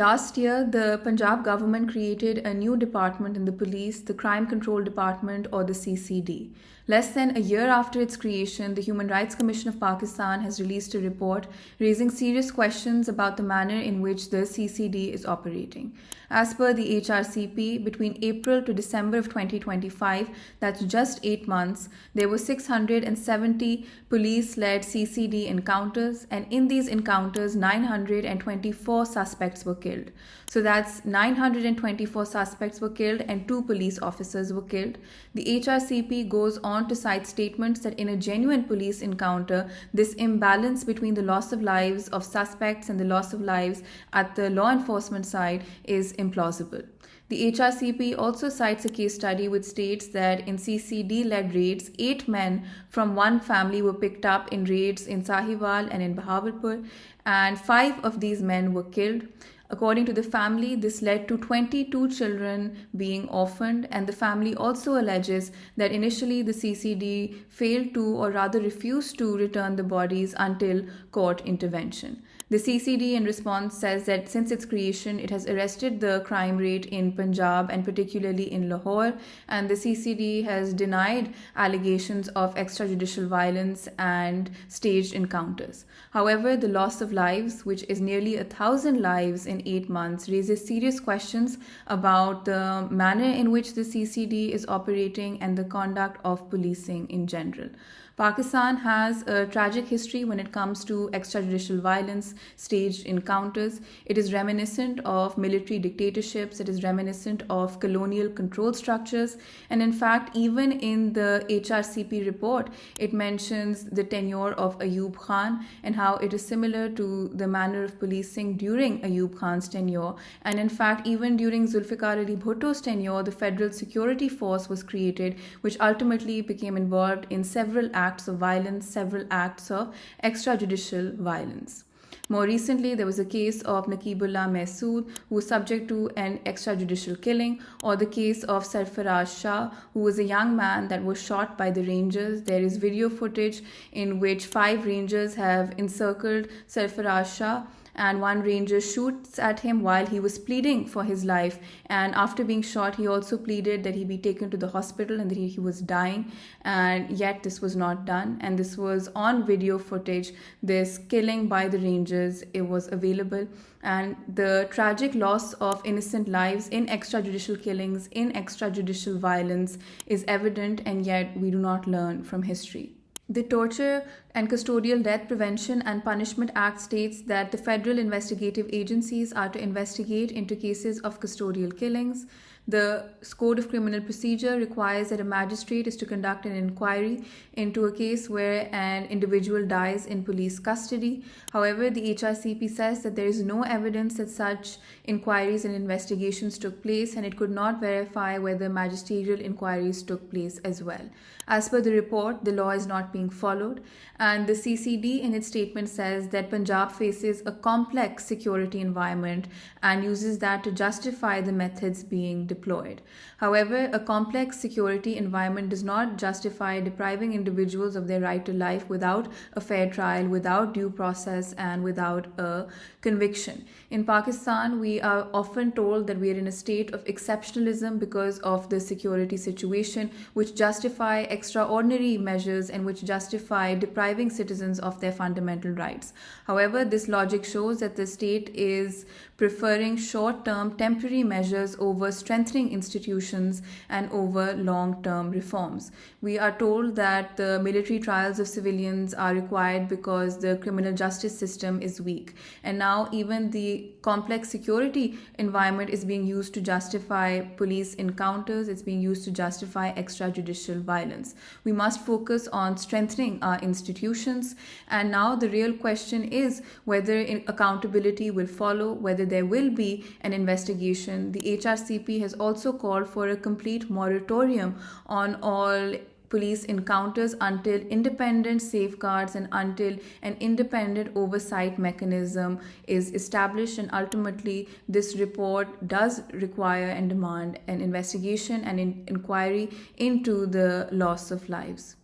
Last year, the Punjab government created a new department in the police, the Crime Control Department, or the CCD. Less than a year after its creation, the Human Rights Commission of Pakistan has released a report raising serious questions about the manner in which the CCD is operating. As per the HRCP, between April to December of 2025, that's just 8 months, there were 670 police-led CCD encounters, and in these encounters, 924 suspects were killed. So that's 924 suspects were killed and 2 police officers were killed. The HRCP goes on to cite statements that in a genuine police encounter, this imbalance between the loss of lives of suspects and the loss of lives at the law enforcement side is implausible. The HRCP also cites a case study which states that in CCD-led raids, 8 men from one family were picked up in raids in Sahiwal and in Bahawalpur, and 5 of these men were killed. According to the family, this led to 22 children being orphaned, and the family also alleges that initially the CCD failed to, or rather refused to, return the bodies until court intervention. The CCD in response says that since its creation, it has arrested the crime rate in Punjab and particularly in Lahore, and the CCD has denied allegations of extrajudicial violence and staged encounters. However, the loss of lives, which is nearly 1,000 lives in 8 months, raises serious questions about the manner in which the CCD is operating and the conduct of policing in general. Pakistan has a tragic history when it comes to extrajudicial violence, staged encounters. It is reminiscent of military dictatorships, it is reminiscent of colonial control structures, and in fact, even in the HRCP report, it mentions the tenure of Ayub Khan and how it is similar to the manner of policing during Ayub Khan's tenure. And in fact, even during Zulfikar Ali Bhutto's tenure, the Federal Security Force was created, which ultimately became involved in several acts of violence, several acts of extrajudicial violence. More recently, there was a case of Naqibullah Mahsood, who was subject to an extrajudicial killing, or the case of Sarfaraz Shah, who was a young man that was shot by the Rangers. There is video footage in which 5 Rangers have encircled Sarfaraz Shah, and one ranger shoots at him while he was pleading for his life, and after being shot he also pleaded that he be taken to the hospital and that he was dying, and yet this was not done, and this was on video footage. This killing by the rangers, it was available, and the tragic loss of innocent lives in extrajudicial killings, in extrajudicial violence is evident, and yet we do not learn from history. The Torture and Custodial Death Prevention and Punishment Act states that the federal investigative agencies are to investigate into cases of custodial killings. The Code of Criminal Procedure requires that a magistrate is to conduct an inquiry into a case where an individual dies in police custody. However, the HRCP says that there is no evidence that such inquiries and investigations took place, and it could not verify whether magisterial inquiries took place as well. As per the report, the law is not being followed, and the CCD in its statement says that Punjab faces a complex security environment and uses that to justify the methods being deployed. However, a complex security environment does not justify depriving individuals of their right to life without a fair trial, without due process, and without a conviction. In Pakistan, we are often told that we are in a state of exceptionalism because of the security situation, which justify extraordinary measures and which justify depriving citizens of their fundamental rights. However, this logic shows that the state is preferring short-term temporary measures over strengthening institutions and over long-term reforms. We are told that the military trials of civilians are required because the criminal justice system is weak. And now even the complex security environment is being used to justify police encounters, it's being used to justify extrajudicial violence. We must focus on strengthening our institutions, and now the real question is whether accountability will follow, whether there will be an investigation. The HRCP has also called for a complete moratorium on all police encounters until independent safeguards and until an independent oversight mechanism is established. And ultimately, this report does require and demand an investigation and an inquiry into the loss of lives.